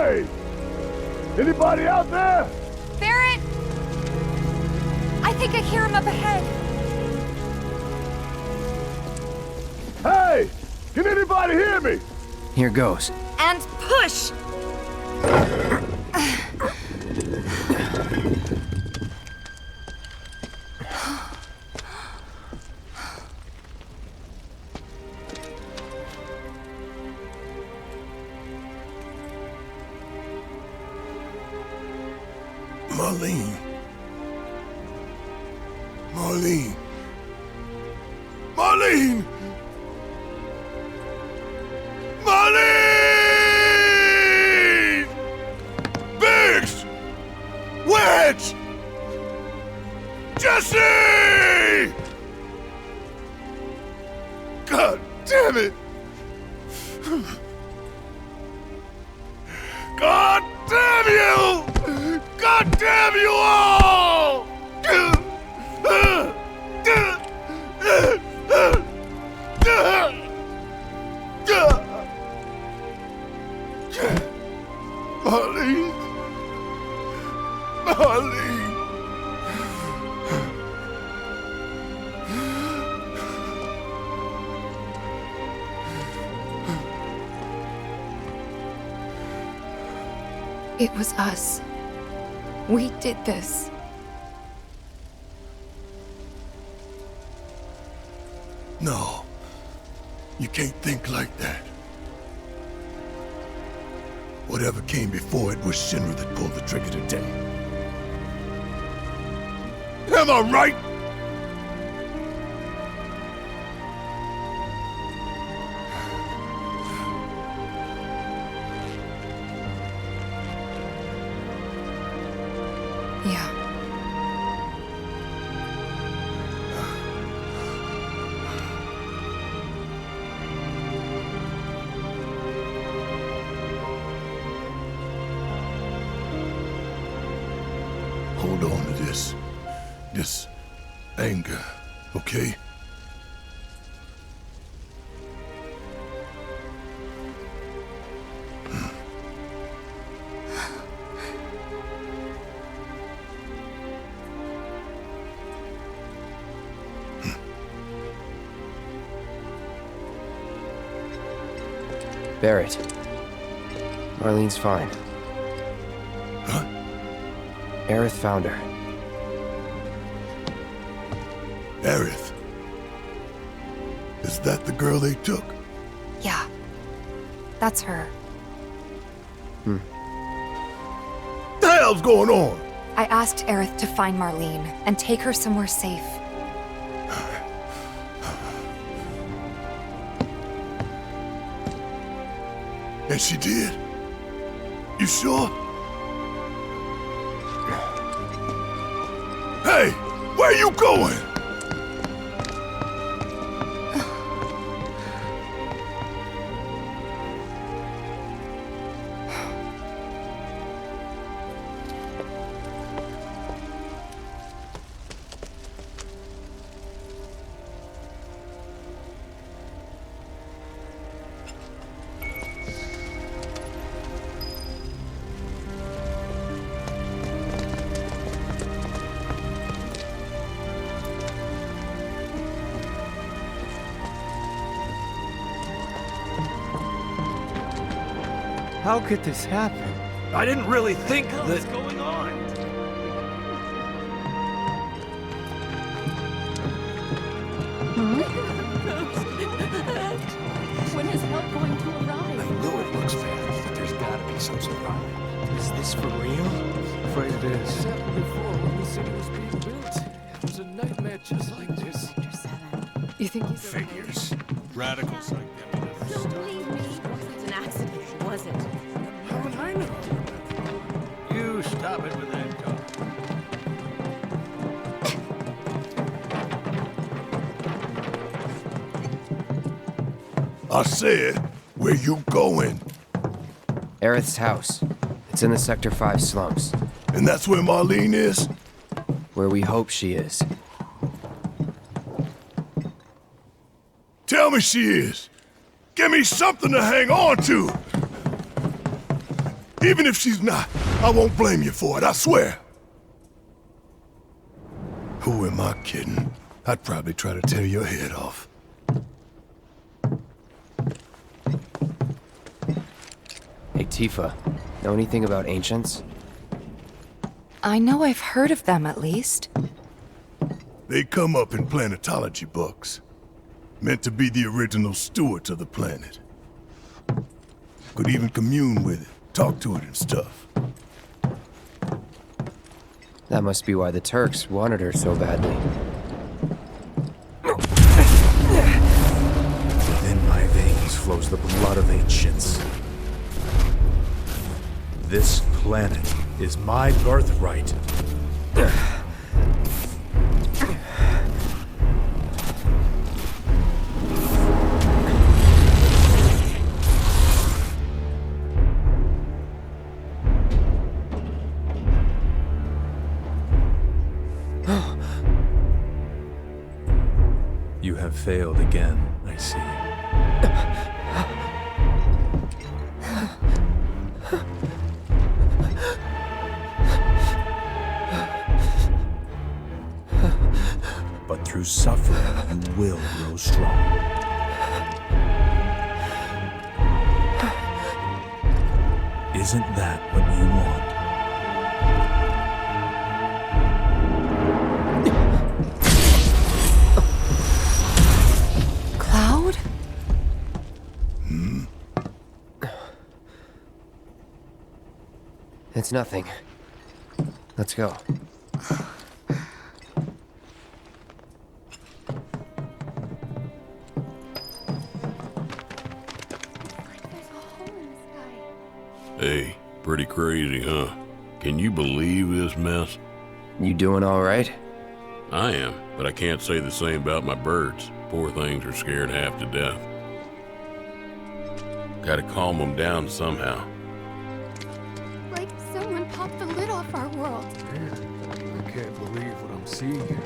Hey! Anybody out there? Barrett! I think I hear him up ahead. Hey! Can anybody hear me? Here goes. And push! Marlene. Marlene. Marlene! Marlene! Biggs! Wedge! Jesse! God damn it! God damn you! God damn you all! Marlene. Marlene. It was us. We did this. No. You can't think like that. Whatever came before it was Shinra that pulled the trigger today. Am I right? Yeah. Hold on to this anger, okay? Barrett. Marlene's fine. Huh? Aerith found her. Aerith. Is that the girl they took? Yeah. That's her. The hell's going on? I asked Aerith to find Marlene and take her somewhere safe. And she did? You sure? Hey, where you going? How could this happen? I didn't really think What that... is going on? When is help going to arrive? I know it looks bad, but there's gotta be some surprise. Is this for real? Afraid it is. Before, when the city was being built, it was a nightmare just like this. You think he's Figures. Radicals like them. Don't believe me. It's an accident, was it? How would I know? You stop it with that talk. I said, where you going? Aerith's house. It's in the Sector 5 slums. And that's where Marlene is? Where we hope she is. Tell me she is. Give me something to hang on to. Even if she's not, I won't blame you for it, I swear. Who am I kidding? I'd probably try to tear your head off. Hey, Tifa. Know anything about ancients? I know I've heard of them at least. They come up in planetology books. Meant to be the original stewards of the planet. Could even commune with it, talk to it and stuff. That must be why the Turks wanted her so badly. Within my veins flows the blood of ancients. This planet is my birthright. You have failed again, I see. But through suffering, you will grow strong. Isn't that what you want? Cloud? It's nothing. Let's go. Hey, pretty crazy, huh? Can you believe this mess? You doing all right? I am, but I can't say the same about my birds. Poor things are scared half to death. Gotta calm them down somehow. Like someone popped the lid off our world. I can't believe what I'm seeing here.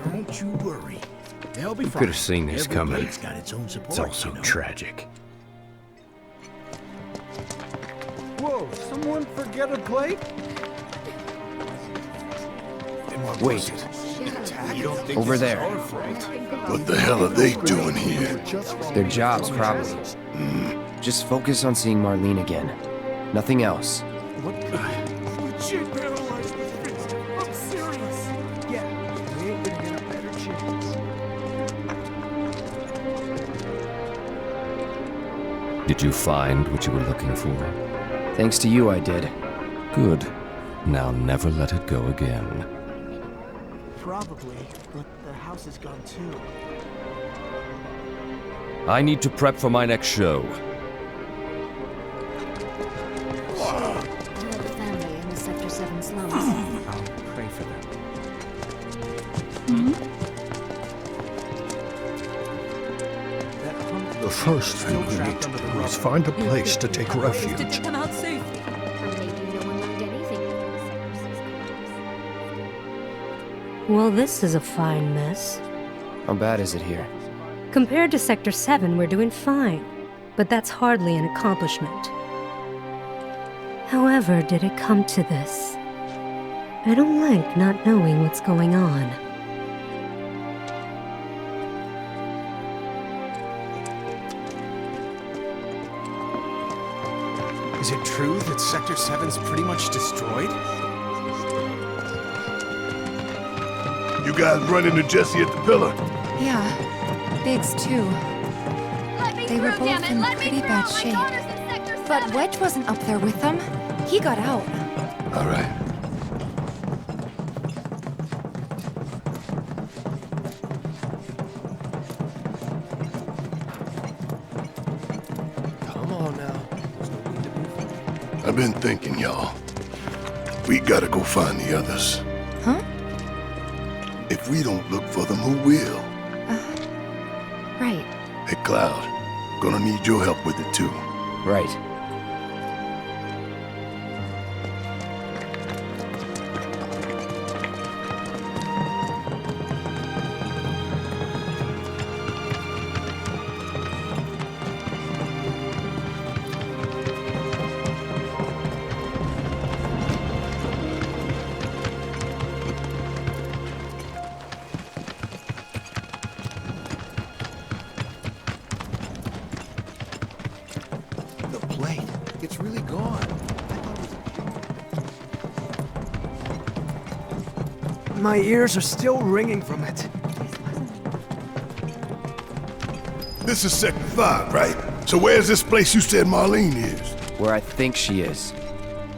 Don't you worry. They'll be fine. Could have seen this Every coming. gate's got its own support, It's all so you know. tragic. Whoa, someone forget a plate? Wait. You don't think Over this there. is our fault? What the hell are they doing here? Their jobs, probably. Just focus on seeing Marlene again. Nothing else. Legit paralyzed with fear. I'm serious. Yeah, we ain't gonna get a better chance. Did you find what you were looking for? Thanks to you, I did. Good. Now never let it go again. Probably, but the house is gone too. I need to prep for my next show. I have a family in the Sector 7 slums. I'll pray for them. That hunk The first thing we need to do is find a place to take refuge. Come out safely. Or maybe no one learned anything from the Sector 6 collapse. Well, this is a fine mess. How bad is it here? Compared to Sector 7, we're doing fine. But that's hardly an accomplishment. However, did it come to this? I don't like not knowing what's going on. Is it true that Sector 7's pretty much destroyed? You guys run into Jesse at the pillar? Yeah. Biggs, too. They were both in pretty bad shape. But Wedge wasn't up there with them. He got out. All right. Come on now. I've been thinking, y'all. We gotta go find the others. Huh? If we don't look for them, who will? Right. Hey, Cloud. Gonna need your help with it, too. Right. Wait, it's really gone. My ears are still ringing from it. This is Sector 5, right? So where's this place you said Marlene is? Where I think she is.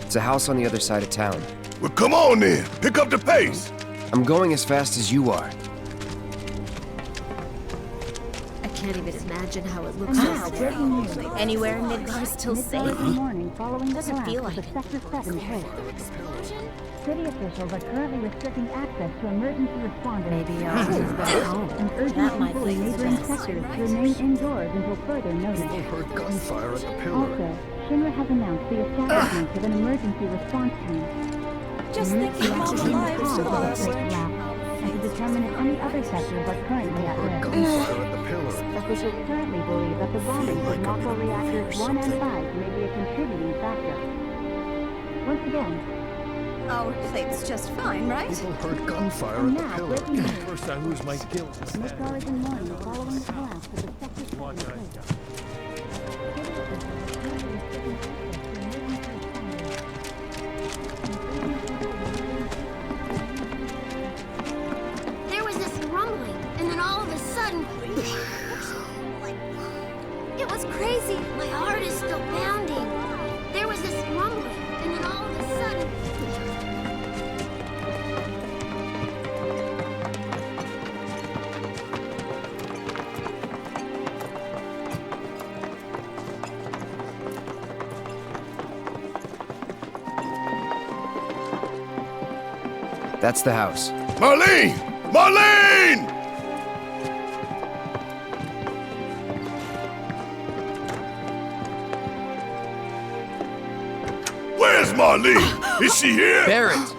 It's a house on the other side of town. Well, come on then. Pick up the pace. I'm going as fast as you are. I can't even imagine how it looks out there. Anywhere in Midgar still safe? Doesn't feel like it. City officials are currently restricting access to emergency responders. Maybe I'll move back home. And urging people in neighboring sectors to remain indoors until further notice. Heard gunfire at the pillar. Also, Shinra has announced the establishment of an emergency response team. Just thinking about the lives lost. And to determine if any other sectors are currently at risk. Gunfire at the pillar. Officials currently believe that the bombing of Mako reactors 1 and 5 may be a contributing factor. Once again, Our plate's just fine, right? People heard gunfire at the now pillar. breaking news. First I lose my guilt. Midgar is in mourning following the collapse of the sector 7 plate. There was this rumbling, and then all of a sudden... It was crazy. My heart is still pounding. There was this rumbling, and then all of a sudden... That's the house. Marlene! Marlene! Where's Marlene? Is she here? Barrett!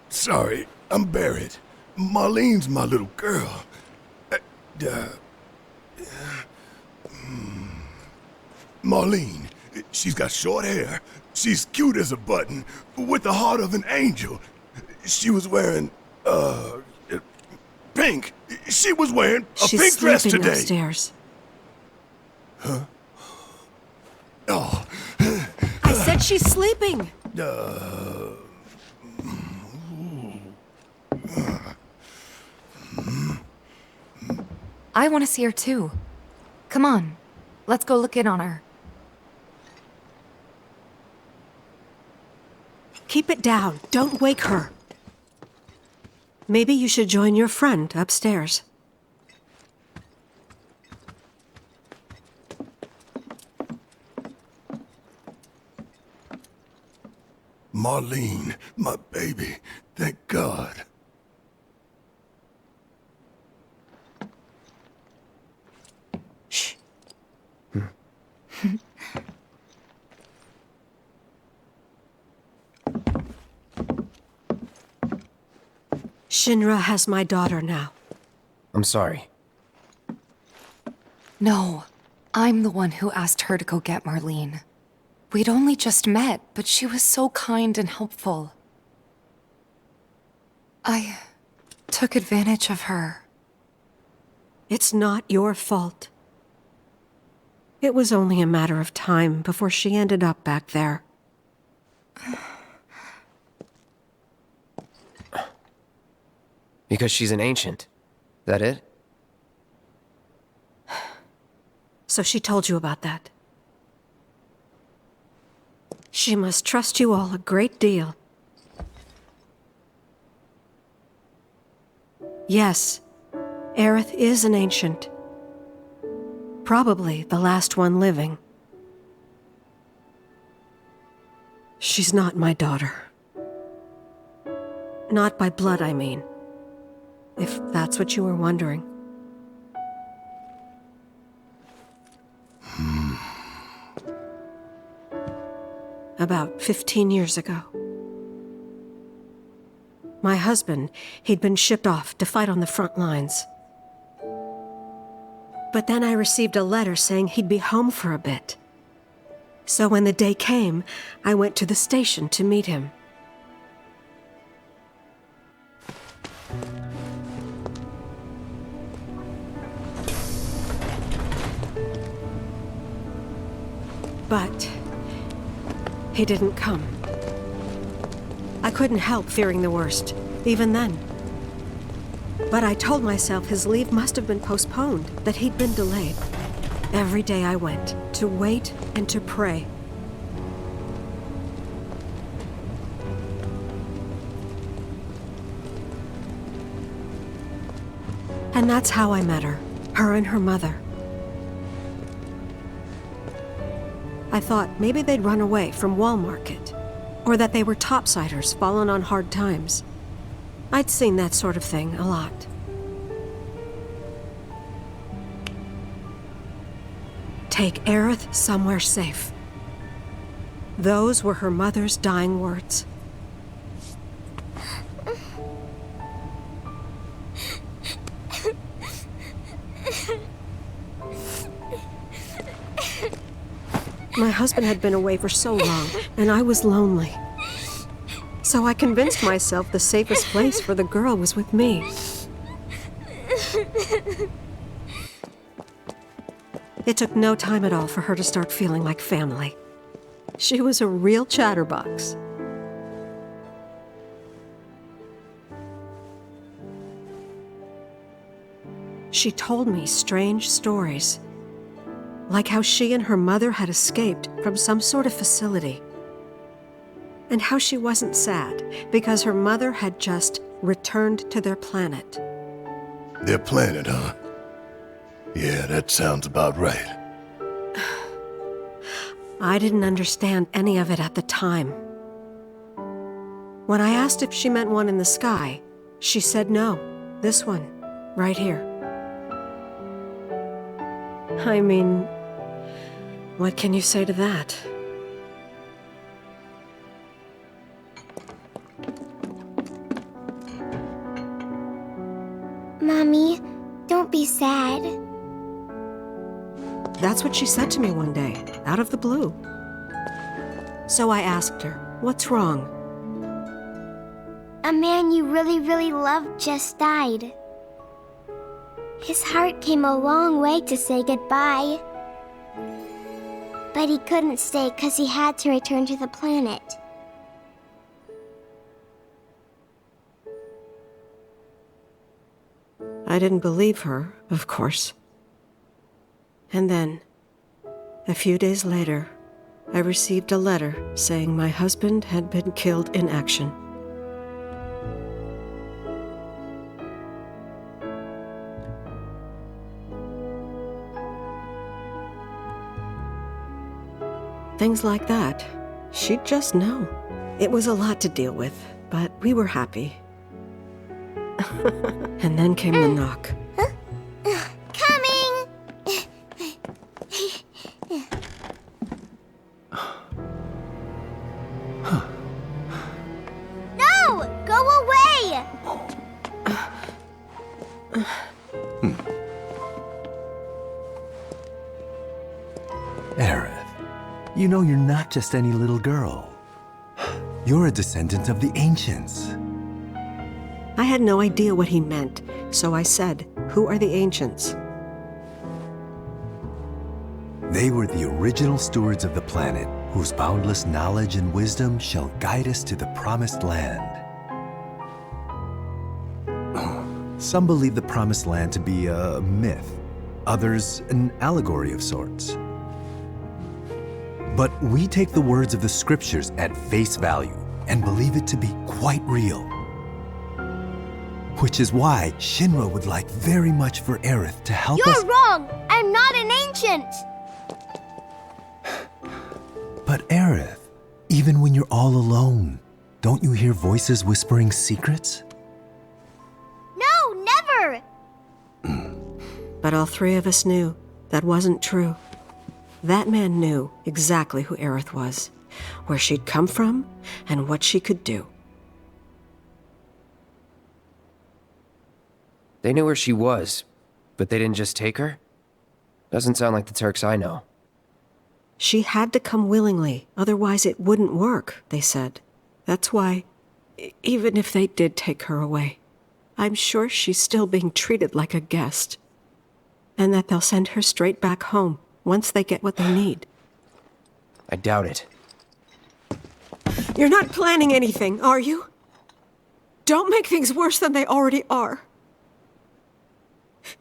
Sorry, I'm Barrett. Marlene's my little girl. Marlene, she's got short hair. She's cute as a button, with the heart of an angel. She was wearing, pink. She was wearing a She's pink dress sleeping today. upstairs. Huh? Oh. I said she's sleeping. I want to see her too. Come on, let's go look in on her. Keep it down. Don't wake her. Maybe you should join your friend upstairs. Marlene, my baby. Thank God. Shh. Shinra has my daughter now. I'm sorry. No, I'm the one who asked her to go get Marlene. We'd only just met, but she was so kind and helpful. I took advantage of her. It's not your fault. It was only a matter of time before she ended up back there. Because she's an ancient. That it? So she told you about that. She must trust you all a great deal. Yes, Aerith is an ancient. Probably the last one living. She's not my daughter. Not by blood, I mean. If that's what you were wondering. About 15 years ago. My husband, he'd been shipped off to fight on the front lines. But then I received a letter saying he'd be home for a bit. So when the day came, I went to the station to meet him. But he didn't come. I couldn't help fearing the worst, even then. But I told myself his leave must have been postponed, that he'd been delayed. Every day I went, to wait and to pray. And that's how I met her and her mother. I thought maybe they'd run away from Wall Market, or that they were topsiders fallen on hard times. I'd seen that sort of thing a lot. Take Aerith somewhere safe. Those were her mother's dying words. My husband had been away for so long, and I was lonely. So I convinced myself the safest place for the girl was with me. It took no time at all for her to start feeling like family. She was a real chatterbox. She told me strange stories, like how she and her mother had escaped from some sort of facility, and how she wasn't sad because her mother had just returned to their planet. Their planet, huh? Yeah, that sounds about right. I didn't understand any of it at the time. When I asked if she meant one in the sky, she said no, this one, right here. I mean, what can you say to that? Mommy, don't be sad. That's what she said to me one day, out of the blue. So I asked her, what's wrong? A man you really, really loved just died. His heart came a long way to say goodbye. But he couldn't stay because he had to return to the planet. I didn't believe her, of course. And then, a few days later, I received a letter saying my husband had been killed in action. Things like that, she'd just know. It was a lot to deal with, but we were happy. And then came the knock. Coming! No! Go away! Aerith, you know you're not just any little girl. You're a descendant of the Ancients. I had no idea what he meant, so I said, "Who are the Ancients?" They were the original stewards of the planet, whose boundless knowledge and wisdom shall guide us to the promised land. Some believe the promised land to be a myth, others an allegory of sorts. But we take the words of the scriptures at face value and believe it to be quite real. Which is why Shinra would like very much for Aerith to help us— You're wrong! I'm not an ancient! But Aerith, even when you're all alone, don't you hear voices whispering secrets? No, never! But all three of us knew that wasn't true. That man knew exactly who Aerith was, where she'd come from, and what she could do. They knew where she was, but they didn't just take her? Doesn't sound like the Turks I know. She had to come willingly, otherwise it wouldn't work, they said. That's why, even if they did take her away, I'm sure she's still being treated like a guest. And that they'll send her straight back home once they get what they need. I doubt it. You're not planning anything, are you? Don't make things worse than they already are.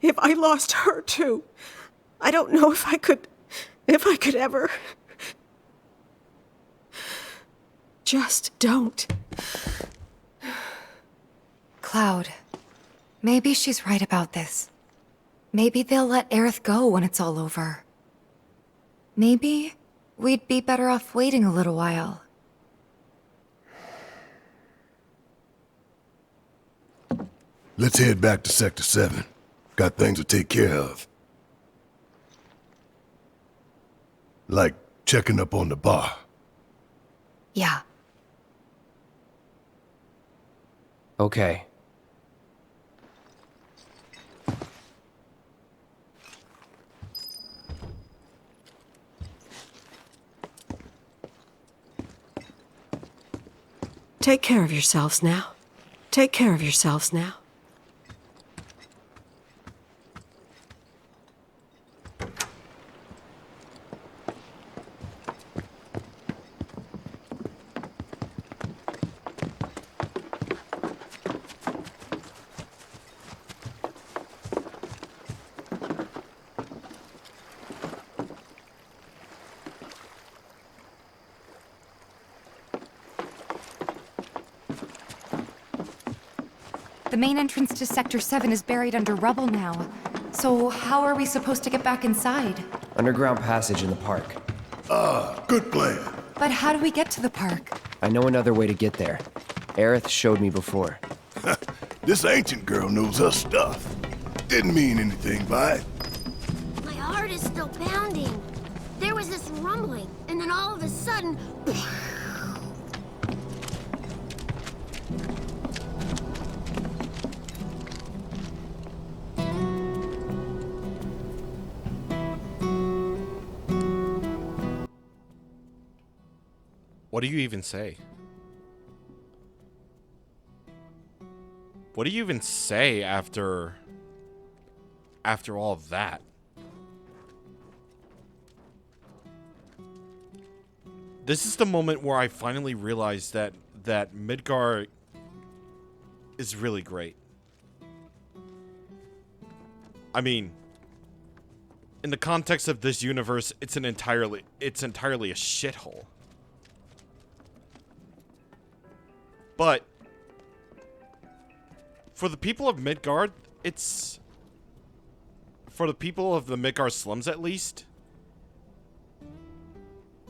If I lost her too, I don't know if I could ever. Just don't. Cloud, maybe she's right about this. Maybe they'll let Aerith go when it's all over. Maybe we'd be better off waiting a little while. Let's head back to Sector 7. Got things to take care of. Like checking up on the bar. Yeah. Okay. Take care of yourselves now. Take care of yourselves now. The main entrance to Sector 7 is buried under rubble now. So how are we supposed to get back inside? Underground passage in the park. Ah, good plan. But how do we get to the park? I know another way to get there. Aerith showed me before. This ancient girl knows her stuff. Didn't mean anything by it. My heart is still pounding. There was this rumbling, and then all of a sudden... What do you even say? What do you even say after all of that? This is the moment where I finally realized that Midgar is really great. I mean, in the context of this universe, it's entirely a shithole. But for the people of Midgard, for the people of the Midgard slums at least,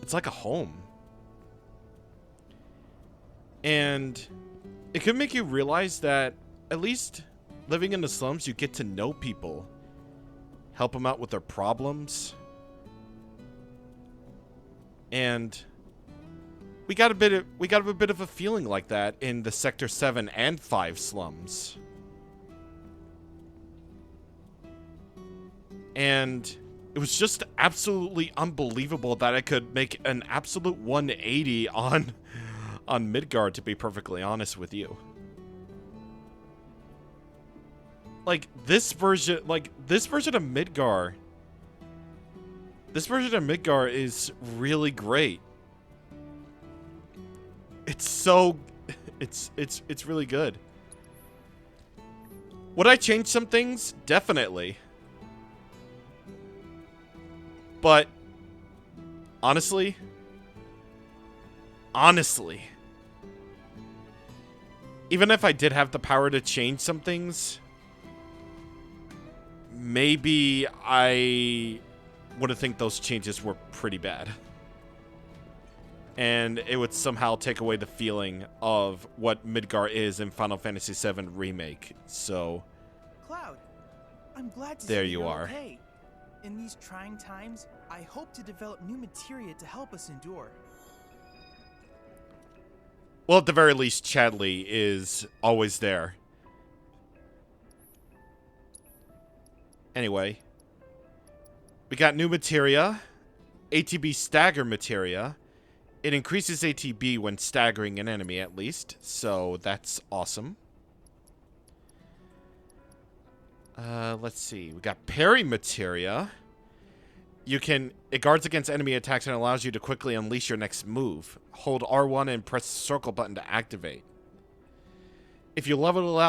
it's like a home. And it could make you realize that at least living in the slums, you get to know people, help them out with their problems, and we got a bit of a feeling like that in the Sector 7 and 5 slums. And it was just absolutely unbelievable that I could make an absolute 180 on Midgard, to be perfectly honest with you. This version of Midgar is really great. It's really good. Would I change some things? Definitely. But honestly, even if I did have the power to change some things, maybe I would have think those changes were pretty bad. And it would somehow take away the feeling of what Midgar is in Final Fantasy VII Remake. So, Cloud, I'm glad to there see you you're are. okay. In these trying times, I hope to develop new materia to help us endure. Well, at the very least, Chadley is always there. Anyway, we got new materia, ATB stagger materia. It increases ATB when staggering an enemy, at least, so that's awesome. Let's see. We got parry materia. it guards against enemy attacks and allows you to quickly unleash your next move. Hold R1 and press the circle button to activate. If you level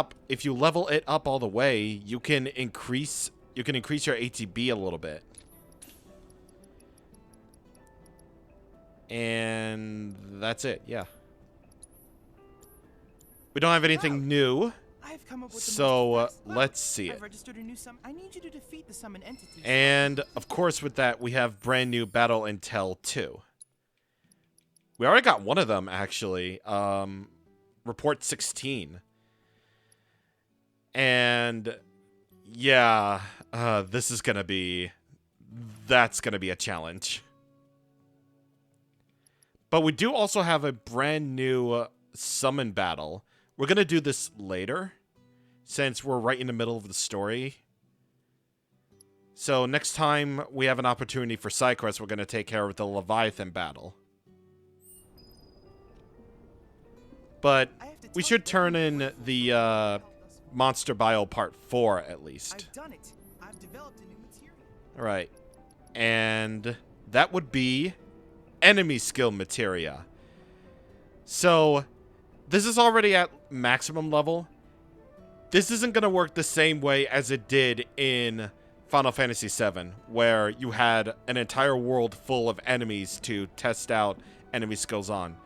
it up all the way, you can increase your ATB a little bit. And that's it, yeah. We don't have anything new. I've come up with So let's see it. I've registered a new summon. I need you to defeat the summon entities. And of course, with that, we have brand new battle intel 2. We already got one of them actually. Report 16. And yeah, that's gonna be a challenge. But we do also have a brand new summon battle. We're gonna do this later, since we're right in the middle of the story. So next time we have an opportunity for side quests, we're gonna take care of the Leviathan battle. But we should turn in the Monster Bio Part 4 at least. I've done it. I've developed a new material. Alright. And that would be enemy skill materia. So this is already at maximum level. This isn't going to work the same way as it did in Final Fantasy VII, where you had an entire world full of enemies to test out enemy skills on.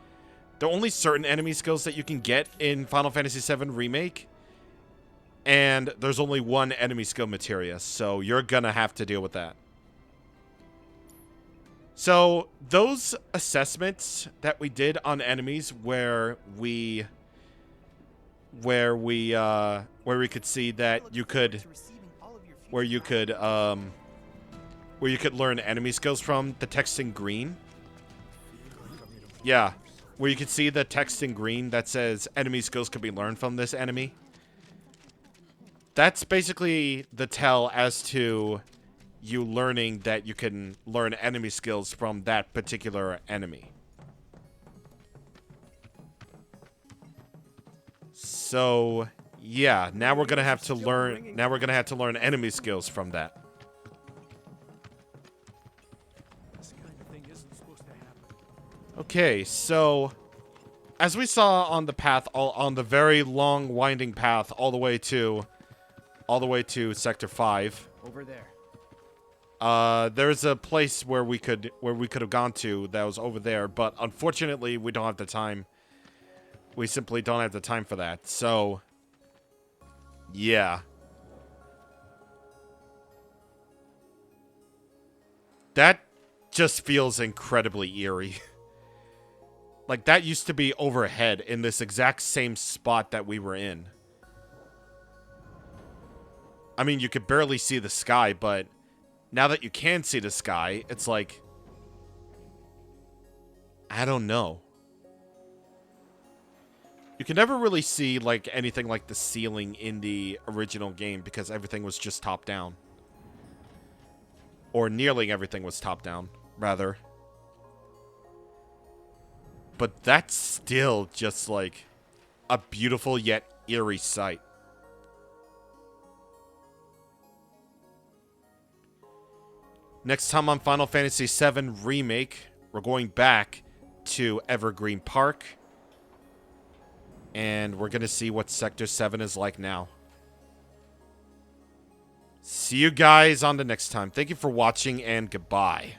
There are only certain enemy skills that you can get in Final Fantasy VII Remake, and there's only one enemy skill materia, so you're going to have to deal with that. So those assessments that we did on enemies where we could see that you could where you could learn enemy skills from, the text in green. Yeah, where you could see the text in green that says enemy skills could be learned from this enemy. That's basically the tell as to you learning that you can learn enemy skills from that particular enemy. So, yeah, now we're gonna have to learn enemy skills from that. Okay, so as we saw on the path, on the very long winding path all the way to Sector 5. Over there. There's a place where we could have gone to that was over there, but unfortunately we don't have the time. We simply don't have the time for that. So, yeah. That just feels incredibly eerie. Like, that used to be overhead in this exact same spot that we were in. I mean, you could barely see the sky, but now that you can see the sky, it's like, I don't know. You can never really see, like, anything like the ceiling in the original game because everything was just top-down. Or nearly everything was top-down, rather. But that's still just, like, a beautiful yet eerie sight. Next time on Final Fantasy VII Remake, we're going back to Evergreen Park. And we're going to see what Sector 7 is like now. See you guys on the next time. Thank you for watching, and goodbye.